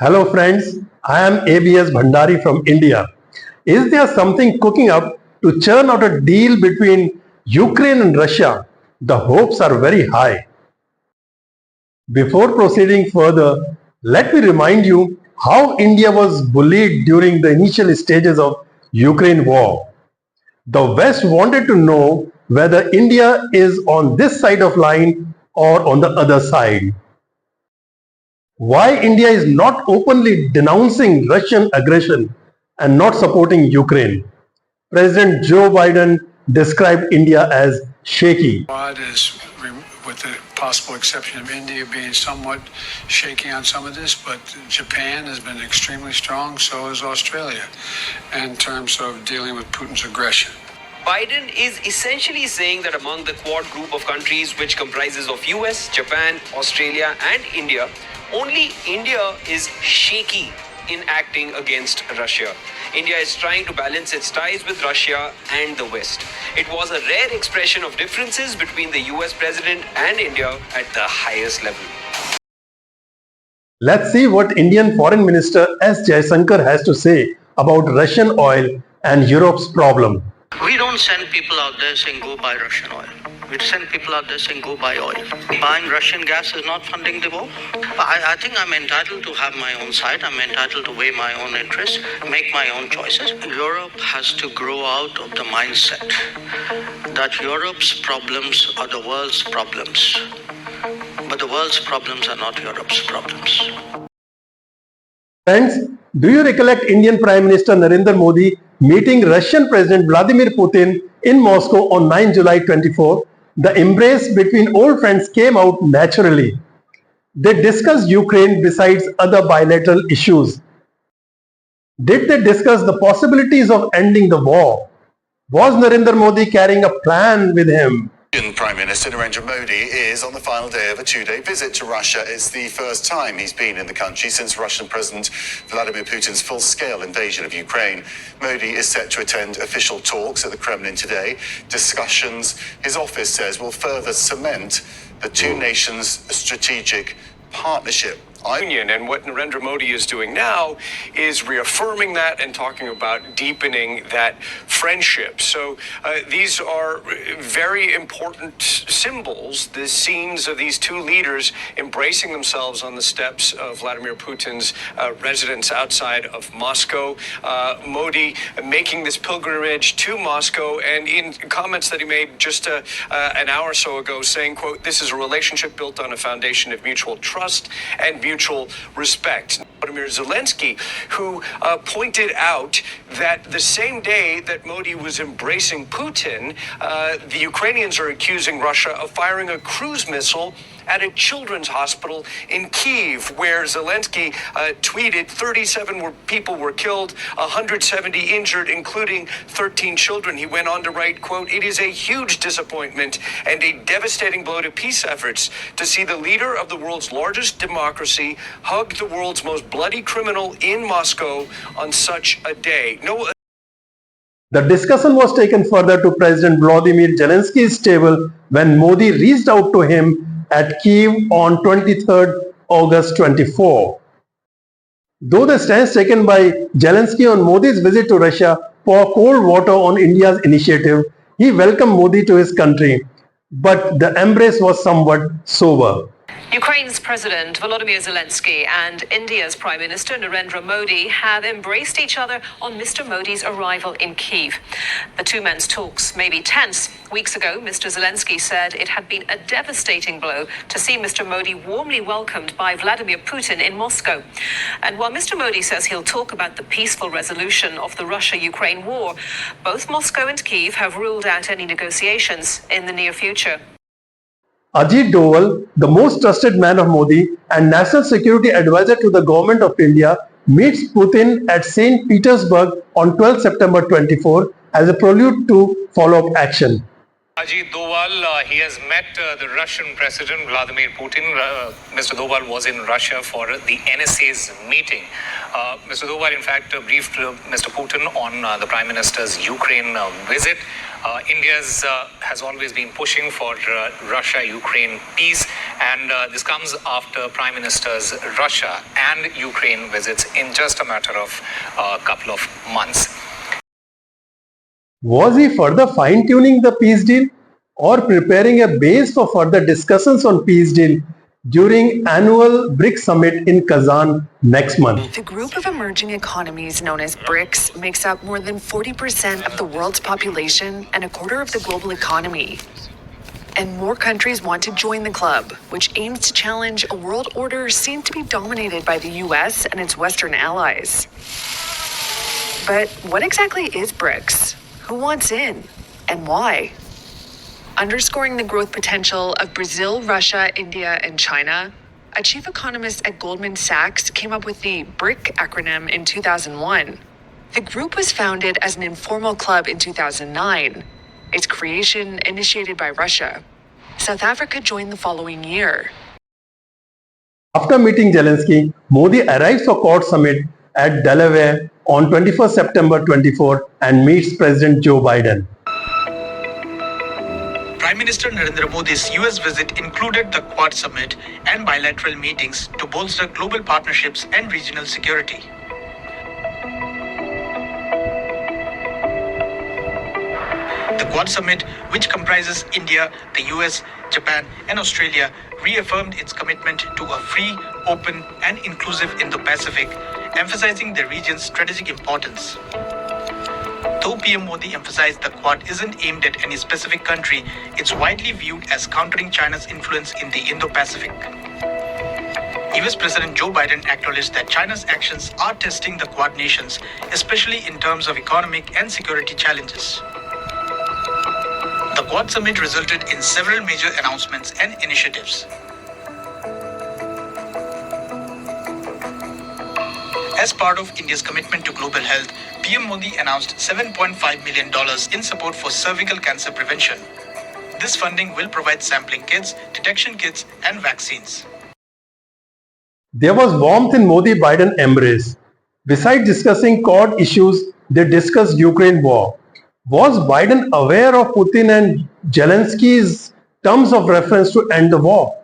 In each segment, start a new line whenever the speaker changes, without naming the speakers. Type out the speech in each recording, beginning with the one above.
Hello friends, I am ABS Bhandari from India. Is there something cooking up to churn out a deal between Ukraine and Russia? The hopes are very high. Before proceeding further, let me remind you how India was bullied during the initial stages of Ukraine war. The West wanted to know whether India is on this side of line or on the other side. Why India is not openly denouncing Russian aggression and not supporting Ukraine. President Joe Biden described India as shaky.
With the possible exception of India being somewhat shaky on some of this, but Japan has been extremely strong, so has Australia, in terms of dealing with Putin's aggression.
Biden is essentially saying that among the Quad group of countries, which comprises of US, Japan, Australia, and India, only India is shaky in acting against Russia. India is trying to balance its ties with Russia and the West. It was a rare expression of differences between the US president and India at the highest level.
Let's see what Indian Foreign Minister S. Jaishankar has to say about Russian oil and Europe's problem.
We don't send people out there saying go buy Russian oil. We send people out there saying go buy oil. Buying Russian gas is not funding the war. I think I'm entitled to have my own side. I'm entitled to weigh my own interests, make my own choices. Europe has to grow out of the mindset that Europe's problems are the world's problems. But the world's problems are not Europe's problems.
Friends, do you recollect Indian Prime Minister Narendra Modi meeting Russian President Vladimir Putin in Moscow on 9 July 24? The embrace between old friends came out naturally. They discussed Ukraine besides other bilateral issues. Did they discuss the possibilities of ending the war? Was Narendra Modi carrying a plan with him?
Indian Prime Minister Narendra Modi is on the final day of a two-day visit to Russia. It's the first time he's been in the country since Russian President Vladimir Putin's full-scale invasion of Ukraine. Modi is set to attend official talks at the Kremlin today. Discussions, his office says, will further cement the two nations' strategic partnership.
And what Narendra Modi is doing now is reaffirming that and talking about deepening that friendship. So these are very important symbols, the scenes of these two leaders embracing themselves on the steps of Vladimir Putin's residence outside of Moscow. Modi making this pilgrimage to Moscow, and in comments that he made just an hour or so ago saying, quote, "This is a relationship built on a foundation of mutual trust and mutual respect." Volodymyr Zelensky, who pointed out that the same day that Modi was embracing Putin, the Ukrainians are accusing Russia of firing a cruise missile at a children's hospital in Kyiv, where Zelensky tweeted 37 people were killed, 170 injured, including 13 children. He went on to write, quote, "It is a huge disappointment and a devastating blow to peace efforts to see the leader of the world's largest democracy hug the world's most bloody criminal in Moscow on such a day."
The discussion was taken further to President Volodymyr Zelensky's table when Modi reached out to him at Kyiv on 23rd August 24. Though the stance taken by Zelensky on Modi's visit to Russia poured cold water on India's initiative, he welcomed Modi to his country, but the embrace was somewhat sober.
Ukraine's President Volodymyr Zelensky and India's Prime Minister Narendra Modi have embraced each other on Mr. Modi's arrival in Kyiv. The two men's talks may be tense. Weeks ago, Mr. Zelensky said it had been a devastating blow to see Mr. Modi warmly welcomed by Vladimir Putin in Moscow. And while Mr. Modi says he'll talk about the peaceful resolution of the Russia-Ukraine war, both Moscow and Kyiv have ruled out any negotiations in the near future.
Ajit Doval, the most trusted man of Modi and National Security Advisor to the Government of India, meets Putin at St. Petersburg on 12 September 24 as a prelude to follow-up action.
Ajit Doval, he has met the Russian President Vladimir Putin. Mr. Doval was in Russia for the NSA's meeting. Mr. Doval, in fact, briefed Mr. Putin on the Prime Minister's Ukraine visit. India has always been pushing for Russia-Ukraine peace, and this comes after Prime Ministers Russia and Ukraine visits in just a matter of a couple of months.
Was he further fine-tuning the peace deal or preparing a base for further discussions on peace deal during annual BRICS summit in Kazan next month?
The group of emerging economies known as BRICS makes up more than 40% of the world's population and a quarter of the global economy. And more countries want to join the club, which aims to challenge a world order seen to be dominated by the US and its Western allies. But what exactly is BRICS? Who wants in? And why? Underscoring the growth potential of Brazil, Russia, India, and China, a chief economist at Goldman Sachs came up with the BRIC acronym in 2001. The group was founded as an informal club in 2009. Its creation initiated by Russia. South Africa joined the following year.
After meeting Zelensky, Modi arrives for Quad Summit at Delaware on 21st September 24 and meets President Joe Biden.
Prime Minister Narendra Modi's US visit included the Quad Summit and bilateral meetings to bolster global partnerships and regional security. The Quad Summit, which comprises India, the US, Japan, and Australia, reaffirmed its commitment to a free, open, and inclusive Indo-Pacific, emphasizing the region's strategic importance. Though PM Modi emphasized the Quad isn't aimed at any specific country, it's widely viewed as countering China's influence in the Indo-Pacific. US President Joe Biden acknowledged that China's actions are testing the Quad nations, especially in terms of economic and security challenges. The Quad Summit resulted in several major announcements and initiatives. As part of India's commitment to global health, PM Modi announced $7.5 million in support for cervical cancer prevention. This funding will provide sampling kits, detection kits, and vaccines.
There was warmth in Modi-Biden embrace. Besides discussing Quad issues, they discussed Ukraine war. Was Biden aware of Putin and Zelensky's terms of reference to end the war?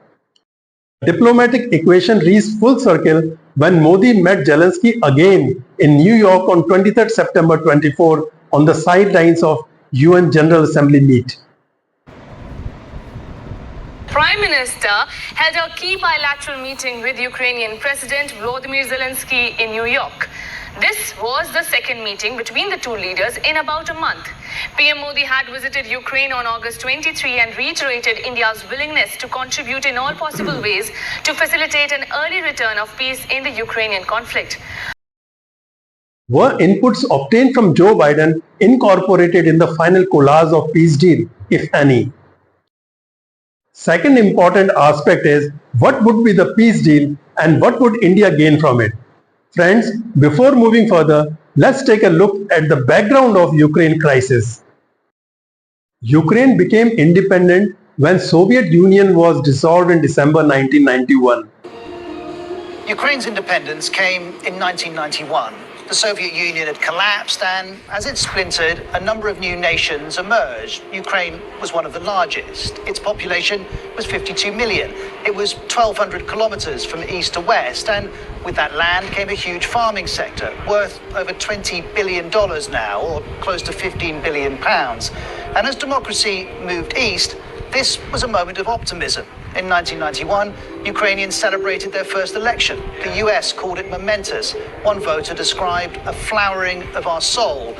Diplomatic equation reached full circle when Modi met Zelensky again in New York on 23rd September 24 on the sidelines of UN General Assembly meet.
Prime Minister held a key bilateral meeting with Ukrainian President Volodymyr Zelensky in New York. This was the second meeting between the two leaders in about a month. PM Modi had visited Ukraine on August 23 and reiterated India's willingness to contribute in all possible ways to facilitate an early return of peace in the Ukrainian conflict.
Were inputs obtained from Joe Biden incorporated in the final collage of peace deal, if any? Second important aspect is what would be the peace deal and what would India gain from it? Friends, before moving further, let's take a look at the background of Ukraine crisis. Ukraine became independent when Soviet Union was dissolved in December 1991.
Ukraine's independence came in 1991. The Soviet Union had collapsed, and as it splintered, a number of new nations emerged. Ukraine was one of the largest. Its population was 52 million. It was 1,200 kilometers from east to west, and with that land came a huge farming sector, worth over $20 billion now, or close to 15 billion pounds. And as democracy moved east, this was a moment of optimism. In 1991, Ukrainians celebrated their first election. The US called it momentous. One voter described a flowering of our soul.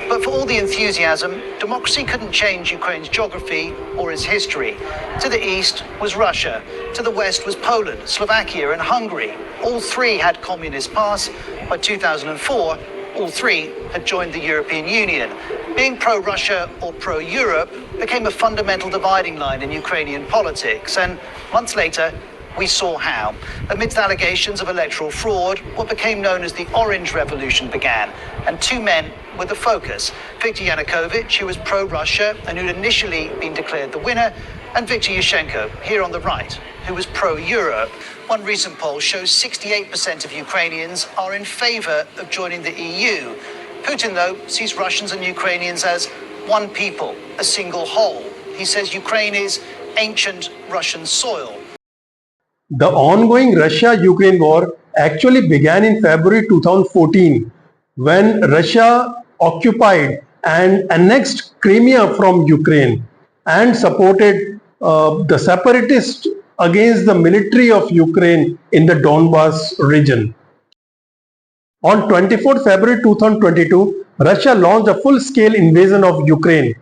But for all the enthusiasm, democracy couldn't change Ukraine's geography or its history. To the east was Russia. To the west was Poland, Slovakia, and Hungary. All three had communist past. By 2004, all three had joined the European Union. Being pro-Russia or pro-Europe became a fundamental dividing line in Ukrainian politics. And months later, We saw how. Amidst allegations of electoral fraud, what became known as the Orange Revolution began, and two men were the focus. Viktor Yanukovych, who was pro-Russia and who'd initially been declared the winner, and Viktor Yushchenko, here on the right, who was pro-Europe. One recent poll shows 68% of Ukrainians are in favor of joining the EU. Putin, though, sees Russians and Ukrainians as one people, a single whole. He says Ukraine is ancient Russian soil.
The ongoing Russia-Ukraine war actually began in February 2014 when Russia occupied and annexed Crimea from Ukraine and supported the separatists against the military of Ukraine in the Donbas region. On 24 February 2022, Russia launched a full-scale invasion of Ukraine.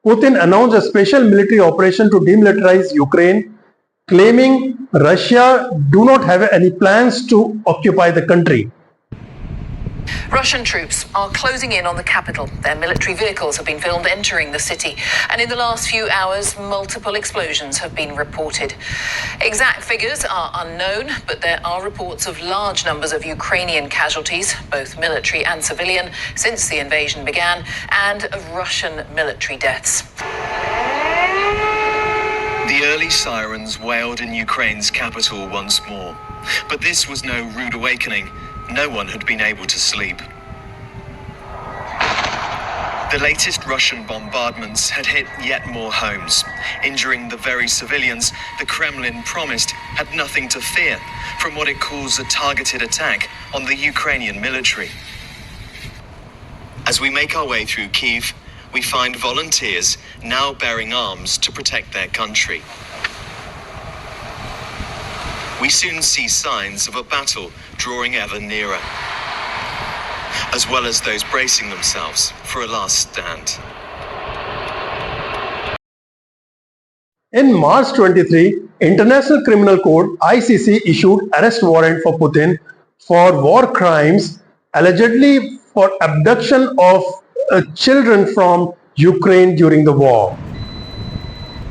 Putin announced a special military operation to demilitarize Ukraine, claiming Russia do not have any plans to occupy the country.
Russian troops are closing in on the capital. Their military vehicles have been filmed entering the city. And in the last few hours, multiple explosions have been reported. Exact figures are unknown, but there are reports of large numbers of Ukrainian casualties, both military and civilian, since the invasion began, and of Russian military deaths.
The early sirens wailed in Ukraine's capital once more. But this was no rude awakening. No one had been able to sleep. The latest Russian bombardments had hit yet more homes, injuring the very civilians the Kremlin promised had nothing to fear from what it calls a targeted attack on the Ukrainian military. As we make our way through Kyiv, we find volunteers now bearing arms to protect their country. We soon see signs of a battle drawing ever nearer, as well as those bracing themselves for a last stand.
In March 23, International Criminal Court (ICC) issued arrest warrant for Putin for war crimes, allegedly for abduction of children from Ukraine during the war.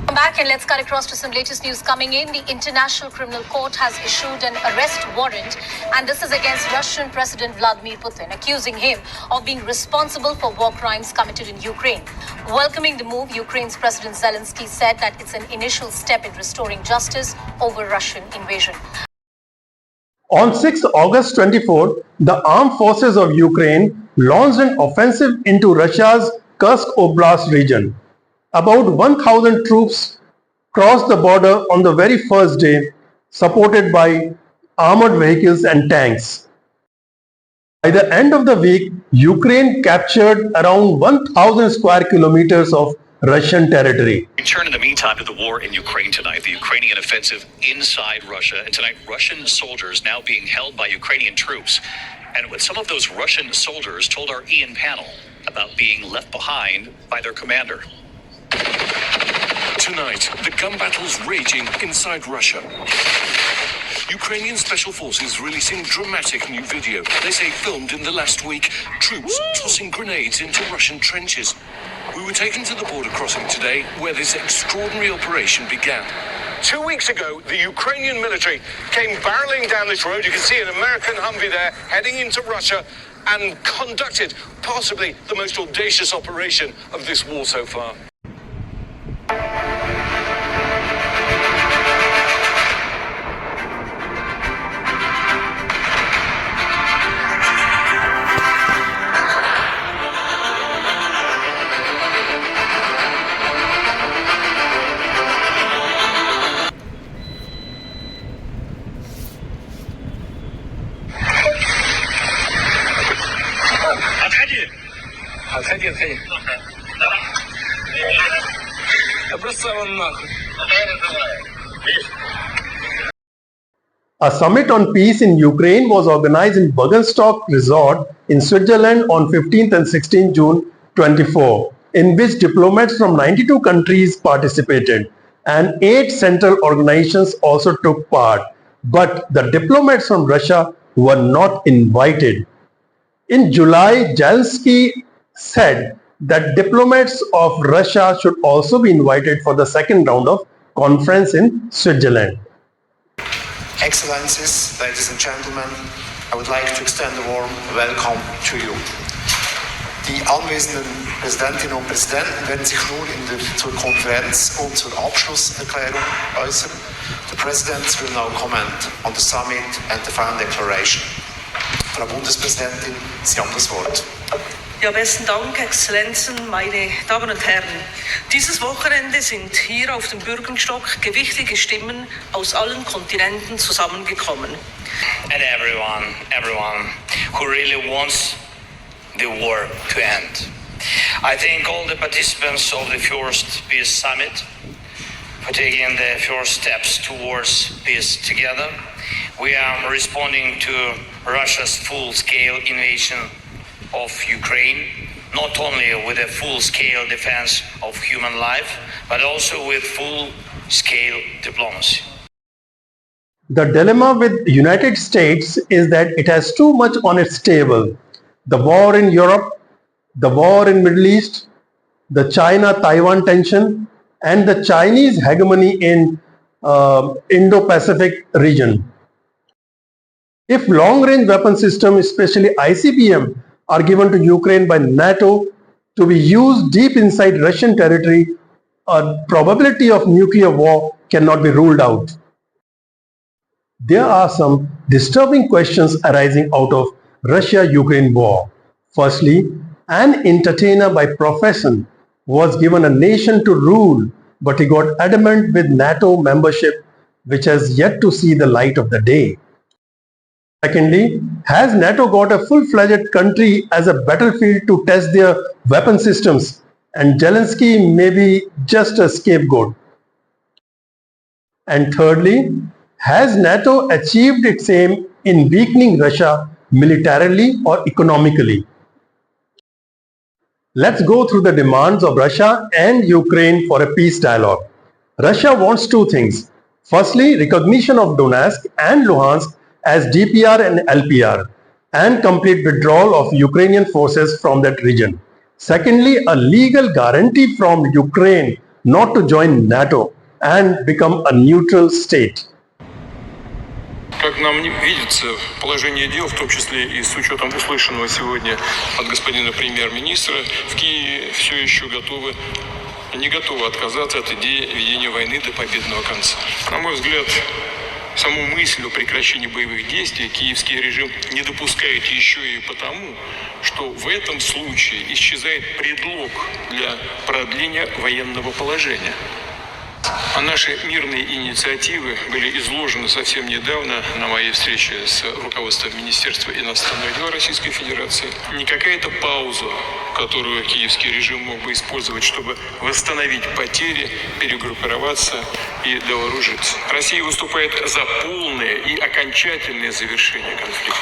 Come back and let's cut across to some latest news coming in. The International Criminal Court has issued an arrest warrant, and this is against Russian President Vladimir Putin, accusing him of being responsible for war crimes committed in Ukraine. Welcoming the move, Ukraine's President Zelensky said that it's an initial step in restoring justice over Russian invasion.
On 6 August 24, the armed forces of Ukraine launched an offensive into Russia's Kursk Oblast region. About 1,000 troops crossed the border on the very first day, supported by armored vehicles and tanks. By the end of the week, Ukraine captured around 1,000 square kilometers of Russian territory.
We turn in the meantime to the war in Ukraine tonight, the Ukrainian offensive inside Russia, and tonight Russian soldiers now being held by Ukrainian troops. And what some of those Russian soldiers told our Ian panel about being left behind by their commander.
Tonight, the gun battle's raging inside Russia. Ukrainian special forces releasing dramatic new video. They say filmed in the last week. Troops tossing grenades into Russian trenches. We were taken to the border crossing today where this extraordinary operation began.
2 weeks ago, the Ukrainian military came barreling down this road. You can see an American Humvee there heading into Russia and conducted possibly the most audacious operation of this war so far.
A summit on peace in Ukraine was organized in Buggenstock Resort in Switzerland on 15th and 16th June 24, in which diplomats from 92 countries participated and 8 central organizations also took part. But the diplomats from Russia were not invited. In July, Zelensky said that diplomats of Russia should also be invited for the second round of conference in Switzerland.
Excellencies, ladies and gentlemen, I would like to extend a warm welcome to you. Die anwesenden Präsidentinnen und Präsidenten werden sich nun zur Konferenz und zur Abschlusserklärung äußern. The President will now comment on the summit and the final declaration. Frau Bundespräsidentin, Sie haben das Wort.
Ja, besten Dank, Exzellenzen, meine Damen und Herren. Dieses Wochenende sind hier auf dem Bürgenstock gewichtige Stimmen aus allen Kontinenten zusammengekommen.
And everyone who really wants the war to end. I thank all the participants of the first Peace Summit for taking the first steps towards peace together. We are responding to Russia's full-scale invasion of Ukraine, not only with a full-scale defense of human life, but also with full-scale diplomacy.
The dilemma with the United States is that it has too much on its table. The war in Europe, the war in Middle East, the China-Taiwan tension, and the Chinese hegemony in Indo-Pacific region. If long-range weapon systems, especially ICBM, are given to Ukraine by NATO to be used deep inside Russian territory, a probability of nuclear war cannot be ruled out. There are some disturbing questions arising out of Russia-Ukraine war. Firstly, an entertainer by profession was given a nation to rule, but he got adamant with NATO membership, which has yet to see the light of the day. Secondly, has NATO got a full-fledged country as a battlefield to test their weapon systems, and Zelensky may be just a scapegoat? And thirdly, has NATO achieved its aim in weakening Russia militarily or economically? Let's go through the demands of Russia and Ukraine for a peace dialogue. Russia wants two things. Firstly, recognition of Donetsk and Luhansk as DPR and LPR, and complete withdrawal of Ukrainian forces from that region. Secondly, a legal guarantee from Ukraine not to join NATO and become a neutral state.
Как нам видится положение дел, в том числе и с учетом услышанного сегодня от господина премьер-министра, в Киеве все еще не готовы отказаться от идеи ведения войны до победного конца. На мой взгляд, саму мысль о прекращении боевых действий киевский режим не допускает еще и потому, что в этом случае исчезает предлог для продления военного положения. А наши мирные инициативы были изложены совсем недавно на моей встрече с руководством Министерства иностранных дел Российской Федерации. Не какая-то пауза, которую киевский режим мог бы использовать, чтобы восстановить потери, перегруппироваться и довооружиться. Россия выступает за полное и окончательное завершение конфликта.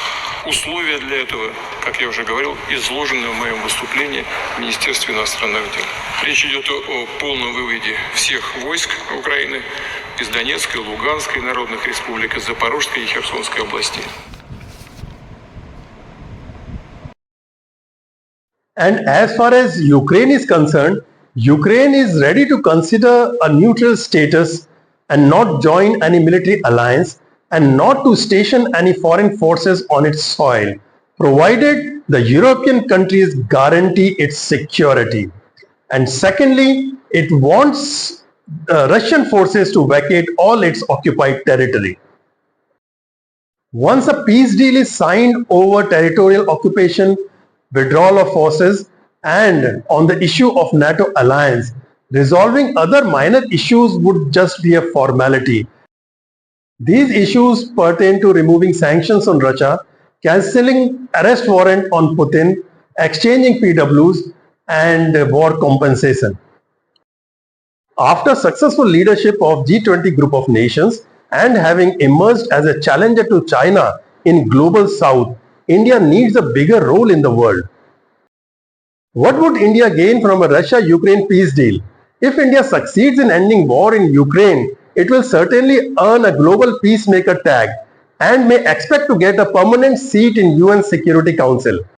Условия для этого, как я уже говорил, изложены в моем выступлении в Министерстве иностранных дел. Речь идет о полном выводе всех войск Украины из Донецкой, Луганской народных республик, из Запорожской и Херсонской областей.
And as far as Ukraine is concerned, Ukraine is ready to consider a neutral status and not join any military alliance and not to station any foreign forces on its soil, provided the European countries guarantee its security. And secondly, it wants Russian forces to vacate all its occupied territory. Once a peace deal is signed over territorial occupation, withdrawal of forces, and on the issue of NATO alliance, resolving other minor issues would just be a formality. These issues pertain to removing sanctions on Russia, cancelling arrest warrant on Putin, exchanging PWs, and war compensation. After successful leadership of G20 group of nations and having emerged as a challenger to China in global south, India needs a bigger role in the world. What would India gain from a Russia-Ukraine peace deal? If India succeeds in ending war in Ukraine, it will certainly earn a global peacemaker tag and may expect to get a permanent seat in UN Security Council.